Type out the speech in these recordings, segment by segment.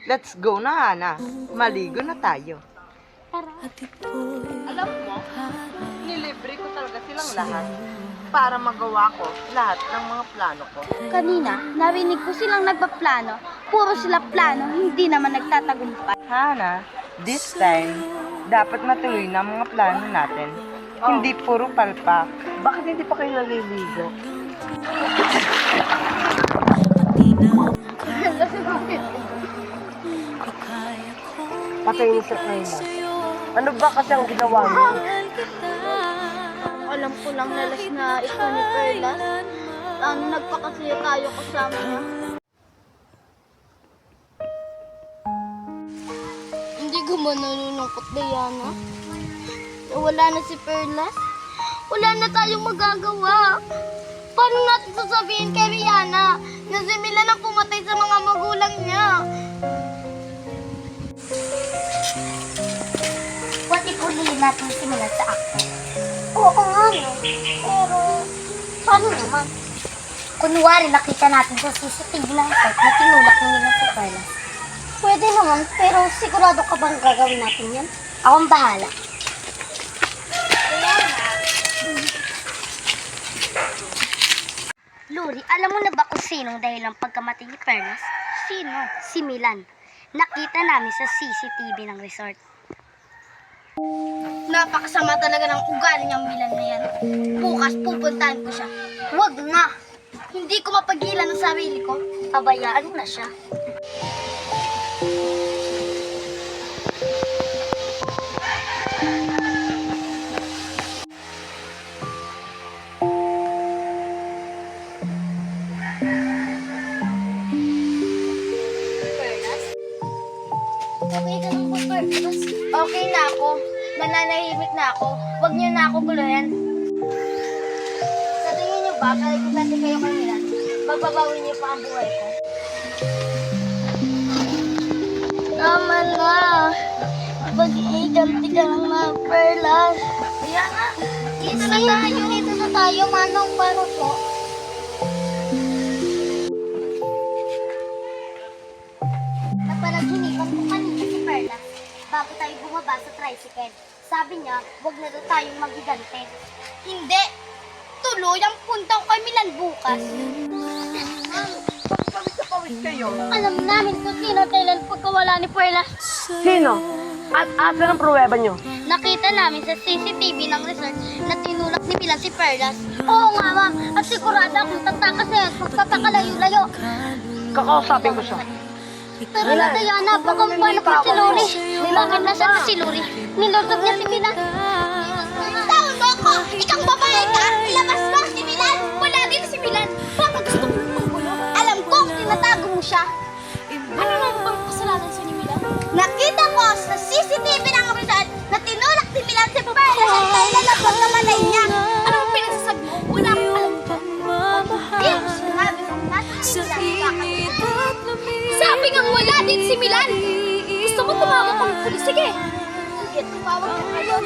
Let's go na, Hana. Maligo na tayo. Tara. Alam mo, nilibre ko talaga silang lahat para magawa ko lahat ng mga plano ko. Kanina, narinig ko silang nagpaplano. Puro sila plano, hindi naman nagtatagumpay. Hana, this time, dapat matuloy na ang mga plano natin. Hindi puro palpak. Bakit hindi pa kayo naliligo? Patay niyo sa kayo. Ano ba kasi ang ginawa mo? Alam ko lang nalas na ikaw ni Perlas. Nagpakasaya tayo kasama niya. Hindi ko man nalulungkot, Diana. Wala na si Perlas. Wala na tayong magagawa. Paano natin sasabihin kay Rihanna na si Milan ang pumatay sa mga magulang niya? Pwede ulihin natin simulan sa acting. Oo nga, no? Pero, paano naman? Kunwari, nakita natin sa CCTV ng site na tinulak nila sa Perlas. Pwede naman, pero sigurado ka bang gagawin natin yan? Akong bahala. Luri, alam mo na ba kung sinong dahilan ng pagkamatay ni Perlas? Sino? Si Milan. Nakita namin sa CCTV ng resort. Napakasama talaga ng ugali niyang Milan na yan. Bukas pupuntahan ko siya. Huwag na! Hindi ko mapagilan ang sarili ko. Pabayaan mo na siya. Okay ka lang ba, Perlas? Okay na ako. Nananahimik na ako. Huwag niyo na ako guluhin. Sa tingin niyo ba, kahit kung dati kayo kay Milan, mababawi niyo pa ang buhay ko? Tama na. Pag-iiganti ka lang na, Perlas. Kaya nga. Dito na tayo. Dito na tayo, Manong Baruto. Napanaghinipan ko kanina si Perlas bago tayo bumaba sa tricycle. Sabi niya, huwag na daw tayong magigante. Hindi. Tuloy ang punta ko kay Milan bukas. Pawis na pawis kayo. Alam namin kung sino kailan pagkawala ni Perlas. Sino? At asa ng pruweba nyo? Nakita namin sa CCTV ng resort na tinulak ni Milan si Perlas. Oo nga, ma'am. At sigurado akong tatakas na yan magpapakalayo-layo. Kakausapin ko siya. Pero na, Diana, baka paano pa si Lori? Bakit nasa na si Lori? Nilurtog niya si Milan. Taon mo ako! Ikang babae ka! Ilabas mo si Milan! Wala dito si Milan! Baka gusto mo manggulo? Alam ko, tinatago mo siya. Ano naman bang kasalanan sa ni Milan? Nakita ko sa CCTV ng resort na tinulak si Milan si Perlas at kailan ang pagkamalay niya. Ano ang pinagsasabi mo? Wala akong alam ko. Hindi ako sinabi kung nasa si Milan Sabi nga wala din si Milan! Gusto mo tumawag kang pulis? Sige! Sige, tumawag ka ngayon.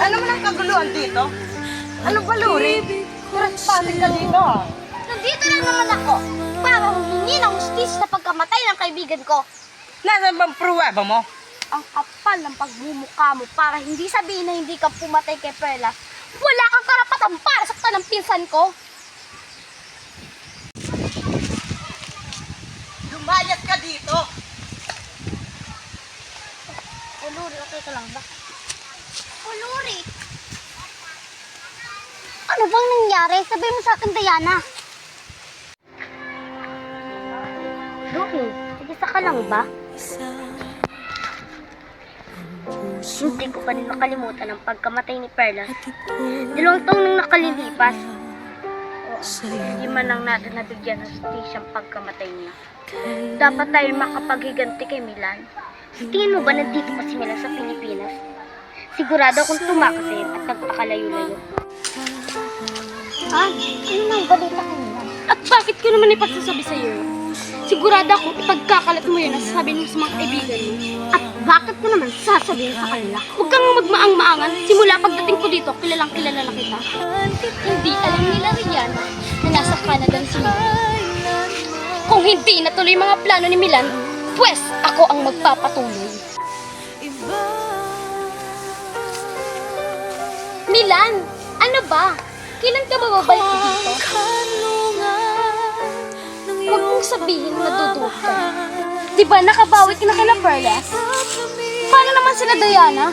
Ano mo nang kaguluhan dito? Ano ba, Luri? Trespassing ka dito, ah. Nandito lang naman ako para humingi ng hustis sa pagkamatay ng kaibigan ko. Nasaan bang pruweba mo? Ang kapal ng pagmumukha mo para hindi sabihin na hindi ka pumatay kay Perlas. Wala kang karapatan para saktan ng pinsan ko. Lumayas ka dito! O Luri, okay ka lang ba? O Luri! Ano bang nangyari? Sabihin mo sa akin, Diana. Luri, tigisa ka lang ba? Hindi ko pa rin nakalimutan ang pagkamatay ni Perlas. 2 taon nang nakalilipas. Hindi man lang natin nabigyan ng hustisya ang pagkamatay niya. Dapat tayo makapaghiganti kay Milan. Tingin mo ba nandito pa si Milan sa Pilipinas? Sigurado akong tumakas sa at nagpakalayo-layo. Ano nang balita kanina? At bakit ko naman ipagsasabi sa iyo? Sigurado ako ipagkakalat mo yun ang sasabihin mo sa mga kaibigan mo. At Bakit ko naman sasabihin sa kanila? Huwag kang magmaang-maangan. Simula pagdating ko dito, kilalang kilala na kita. Hindi alam nila Rihanna na nasa Canada si Milan. Kung hindi natuloy mga plano ni Milan, pwes ako ang magpapatuloy. Milan, ano ba? Kailan ka babalik dito? Huwag mong sabihin na duduk ka. Diba nakabawi ka na kina Perlas? Paano naman sila Diana?